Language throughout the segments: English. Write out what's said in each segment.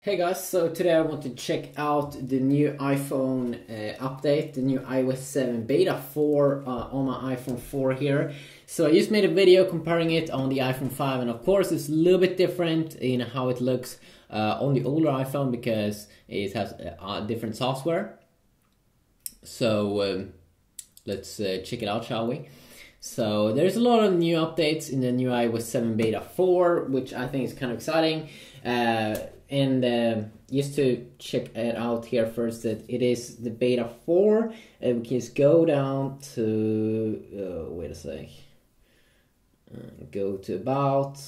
Hey guys, so today I want to check out the new iPhone update, the new iOS 7 beta 4 on my iPhone 4 here. So I just made a video comparing it on the iPhone 5, and of course it's a little bit different in how it looks on the older iPhone because it has different software. So let's check it out, shall we? So there's a lot of new updates in the new iOS 7 beta 4, which I think is kind of exciting. And just to check it out here first, that it is the beta 4, and we can just go down to, wait a sec, go to about,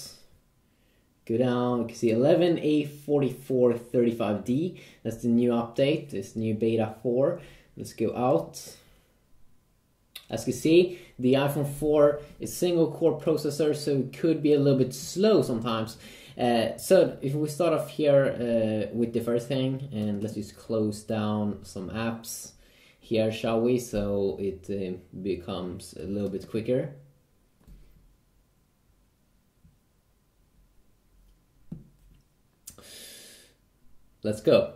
go down, you can see 11A4435D, that's the new update, this new beta 4. Let's go out. As you can see, the iPhone 4 is single core processor, so it could be a little bit slow sometimes. So if we start off here with the first thing, and let's just close down some apps here, shall we, so it becomes a little bit quicker. Let's go.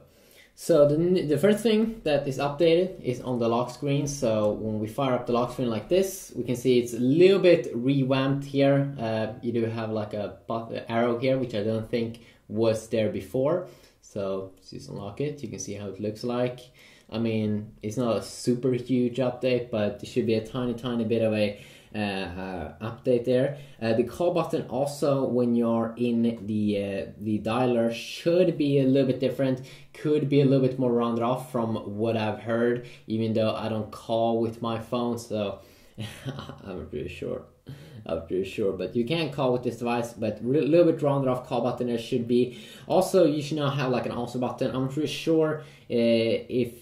So the first thing that is updated is on the lock screen. So when we fire up the lock screen like this, we can see it's a little bit revamped here. You do have like a arrow here, which I don't think was there before. So just unlock it, you can see how it looks like. I mean, it's not a super huge update, but it should be a tiny bit of a update there. The call button also, when you're in the dialer, should be a little bit different, could be a little bit more rounded off from what I've heard, even though I don't call with my phone, so I'm not pretty sure. But you can call with this device, but a little bit rounded off call button there should be. Also, you should now have like an answer button. I'm pretty sure if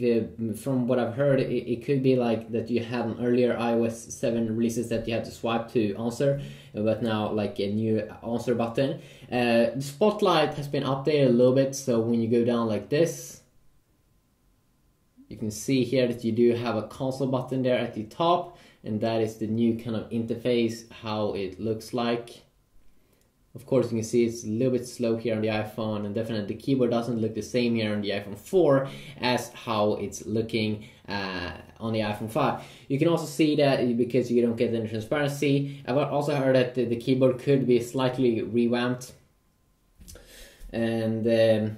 from what I've heard, it could be like that you had an earlier iOS 7 releases that you had to swipe to answer, but now like a new answer button. The spotlight has been updated a little bit, so when you go down like this, you can see here that you do have a console button there at the top, and that is the new kind of interface, how it looks like. Of course, you can see it's a little bit slow here on the iPhone, and definitely the keyboard doesn't look the same here on the iPhone 4 as how it's looking on the iPhone 5. You can also see that because you don't get any transparency. I've also heard that the keyboard could be slightly revamped. And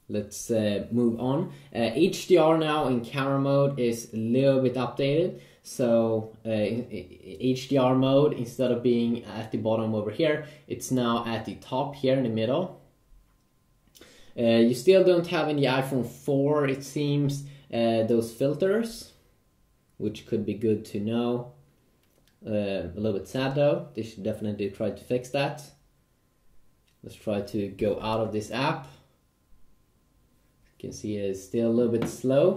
let's move on. HDR now in camera mode is a little bit updated. So HDR mode, instead of being at the bottom over here, it's now at the top here in the middle. You still don't have in the iPhone 4, it seems, those filters, which could be good to know. A little bit sad though, they should definitely try to fix that. Let's try to go out of this app. You can see it's still a little bit slow.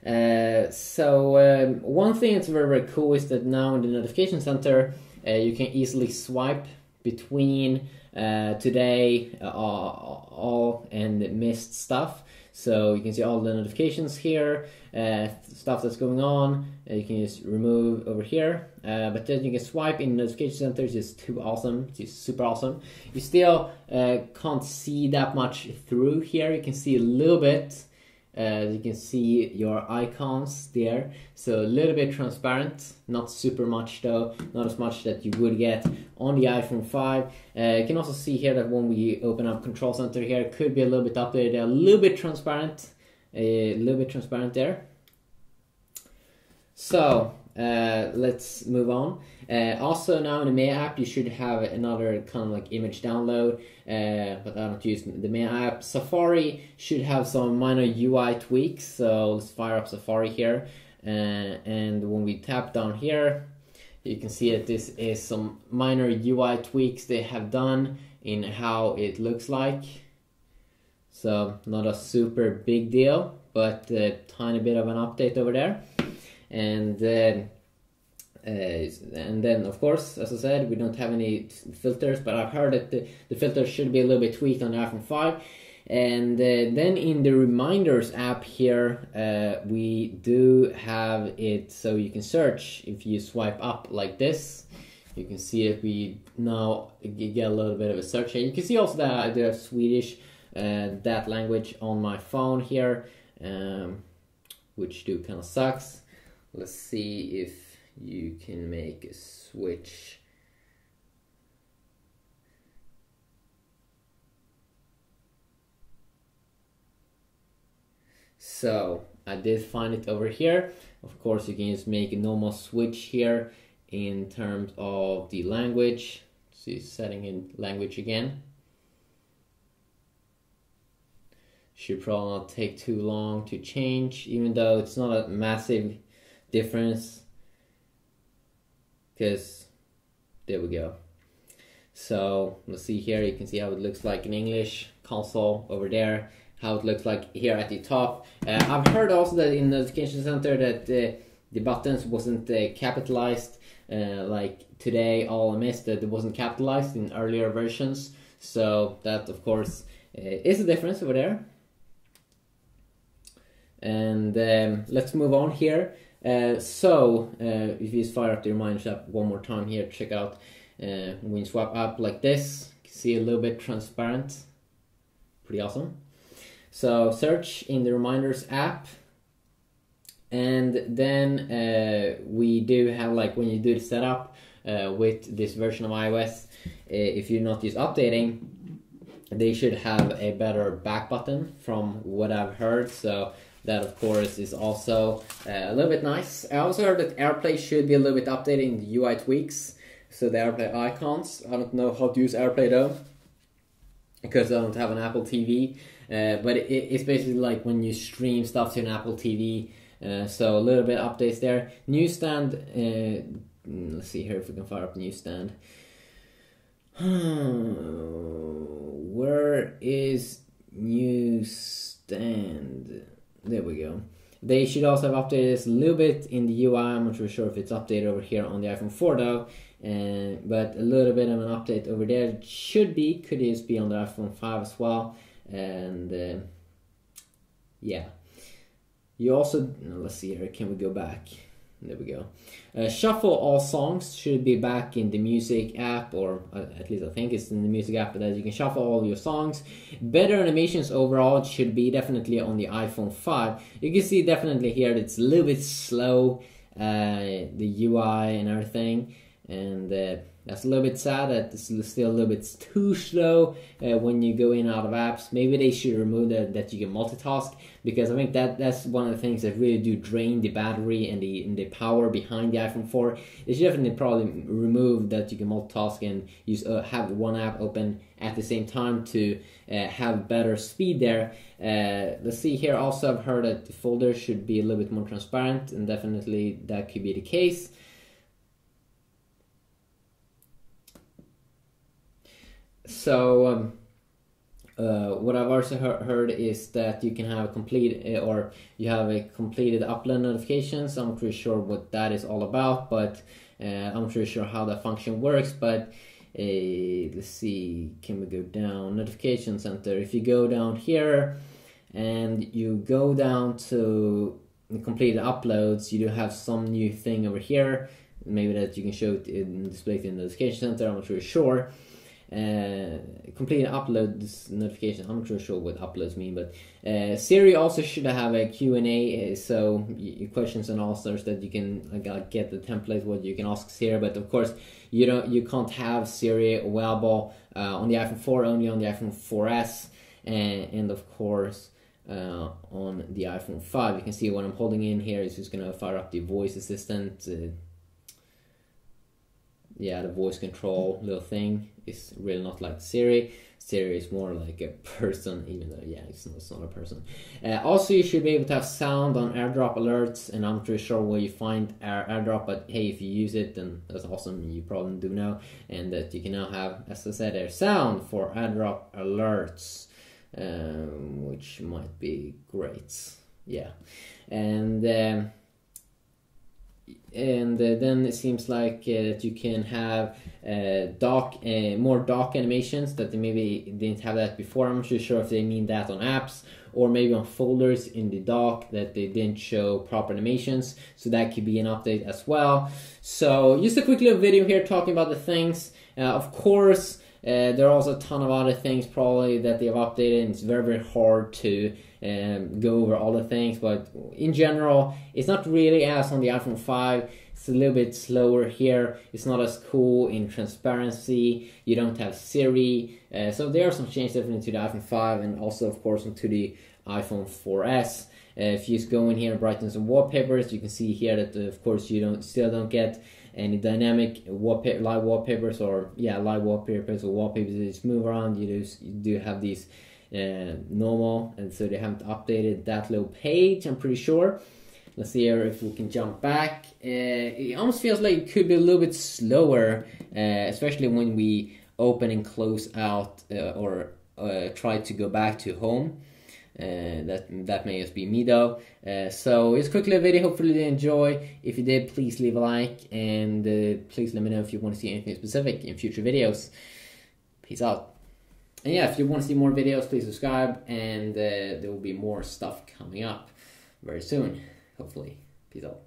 One thing that's very cool is that now in the notification center you can easily swipe between today, all and missed stuff. So you can see all the notifications here, stuff that's going on, you can just remove over here, but then you can swipe in the notification center. It's just too awesome, it's just super awesome. You still can't see that much through here, you can see a little bit. You can see your icons there, so a little bit transparent, not super much though, not as much that you would get on the iPhone 5. You can also see here that when we open up Control Center here, it could be a little bit updated, a little bit transparent there. So let's move on. Also now in the Mail app you should have another kind of like image download, but I don't use the Mail app. Safari should have some minor UI tweaks, so let's fire up Safari here, and when we tap down here you can see that this is some minor UI tweaks they have done in how it looks like. So not a super big deal, but a tiny bit of an update over there. And then of course, as I said, we don't have any filters, but I've heard that the filters should be a little bit tweaked on the iPhone 5. And then in the Reminders app here, we do have it so you can search. If you swipe up like this, you can see that we now get a little bit of a search here. You can see also that there are Swedish that language on my phone here, which do kind of sucks. Let's see if you can make a switch. So I did find it over here. Of course, you can just make a normal switch here in terms of the language. See, setting in language again. Should probably not take too long to change, even though it's not a massive difference. Because there we go. So let's see here. You can see how it looks like in English console over there. How it looks like here at the top. I've heard also that in the notification center that the buttons wasn't capitalized. Like today, all I missed that it wasn't capitalized in earlier versions. So that, of course, is a difference over there. And let's move on here. If you just fire up the reminder app one more time here, check out when you swap up like this, you can see a little bit transparent. Pretty awesome. So search in the reminders app, and then we do have, like, when you do the setup with this version of iOS, if you're not just updating, they should have a better back button from what I've heard. So that, of course, is also a little bit nice. I also heard that AirPlay should be a little bit updated in the UI tweaks. So the AirPlay icons, I don't know how to use AirPlay though, because I don't have an Apple TV. But it's basically like when you stream stuff to an Apple TV. So a little bit updates there. Newsstand, let's see here if we can fire up Newsstand. Where is Newsstand? There we go. They should also have updated this a little bit in the UI. I'm not really sure if it's updated over here on the iPhone 4 though. But a little bit of an update over there could just be on the iPhone 5 as well. And yeah, you also, let's see here, can we go back? There we go. Shuffle all songs should be back in the music app, or at least I think it's in the music app, but that you can shuffle all your songs. Better animations overall should be definitely on the iPhone 5. You can see definitely here that it's a little bit slow, the UI and everything, and that's a little bit sad that it's still a little bit too slow when you go in and out of apps. Maybe they should remove that you can multitask, because I think that's one of the things that really do drain the battery and the power behind the iPhone 4. They should definitely probably remove that you can multitask and use have one app open at the same time to have better speed there. Let's see here. Also, I've heard that the folder should be a little bit more transparent, and definitely that could be the case. So what I've also heard is that you can have a complete or you have a completed upload notifications. I'm not really sure what that is all about, but I'm not really sure how that function works. But let's see, can we go down notification center? If you go down here and you go down to completed uploads, you do have some new thing over here. Maybe that you can show it in display in the notification center. I'm not really sure. Complete upload this notification. I'm not really sure what uploads mean, but Siri also should have a Q&A, so questions and answers that you can get the template what you can ask Siri. But of course, you can't have Siri available on the iPhone 4, only on the iPhone 4S, and of course on the iPhone 5. You can see what I'm holding in here is just gonna fire up the voice assistant. Yeah, the voice control little thing is really not like Siri. Siri is more like a person, even though, yeah, it's not a person. Also, you should be able to have sound on AirDrop alerts, and I'm not really sure where you find AirDrop, but hey, if you use it, then that's awesome. You probably do know, and that you can now have, as I said, there sound for AirDrop alerts, which might be great. Yeah, and then it seems like that you can have more dock animations, that they maybe didn't have that before. I'm not really sure if they mean that on apps or maybe on folders in the dock that they didn't show proper animations, so that could be an update as well. So just a quick little video here talking about the things. Of course, There are also a ton of other things probably that they've updated, and it's very, very hard to go over all the things, but in general, it's not really as on the iPhone 5. It's a little bit slower here. It's not as cool in transparency. You don't have Siri. So there are some changes definitely to the iPhone 5 and also, of course, to the iPhone 4S. If you just go in here and brighten some wallpapers, you can see here that, of course, you still don't get any dynamic live wallpapers or live wallpapers or wallpapers that just move around. You do have these normal, and so they haven't updated that little page, I'm pretty sure. Let's see here if we can jump back. It almost feels like it could be a little bit slower, especially when we open and close out or try to go back to home. That may just be me though. So it's quickly a video. Hopefully you enjoy. If you did, please leave a like, and please let me know if you want to see anything specific in future videos. Peace out. And yeah, if you want to see more videos, please subscribe, and there will be more stuff coming up very soon, hopefully. Peace out.